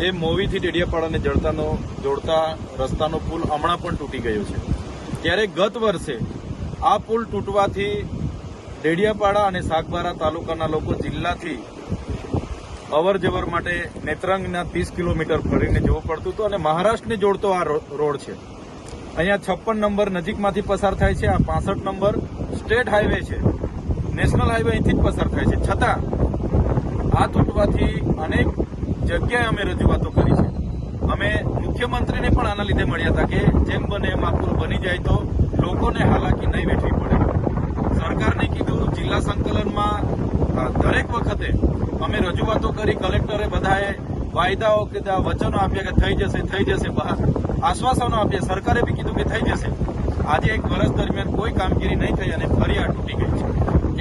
એ મોવીથી ડેડિયાપાડાને જોડતા રસ્તાનો પુલ હમણાં પણ તૂટી ગયો છે। ત્યારે ગત વર્ષે આ પુલ તૂટવાથી ડેડિયાપાડા અને સાગબારા તાલુકાના લોકો જિલ્લાથી અવરજવર માટે નેત્રંગના 30 કિલોમીટર ફરીને જવું પડતું હતું અને મહારાષ્ટ્રને જોડતો આ રોડ છે। અહીંયા 56 નંબર નજીકમાંથી પસાર થાય છે, આ 65 નંબર સ્ટેટ હાઈવે છે, નેશનલ હાઈવે અહીંથી જ પસાર થાય છે। છતાં આ તૂટવાથી અનેક જગ્યાએ અમે રજૂઆતો કરી છે। અમે મુખ્યમંત્રીને પણ આના લીધે મળ્યા હતા કે જેમ બને એમ આ પુલ બની જાય તો લોકોને હાલાકી નહીં વેઠવી પડે। સરકારને કીધું, જિલ્લા સંકલનમાં દરેક વખતે અમે રજૂઆતો કરી, કલેક્ટરે બધાએ વાયદાઓ કીધા, વચનો આપ્યા કે થઈ જશે, આશ્વાસનો આપ્યા, સરકારે બી કીધું કે થઈ જશે। આજે એક વર્ષ દરમિયાન કોઈ કામગીરી નહીં થઈ અને ફરી આ તૂટી ગઈ છે।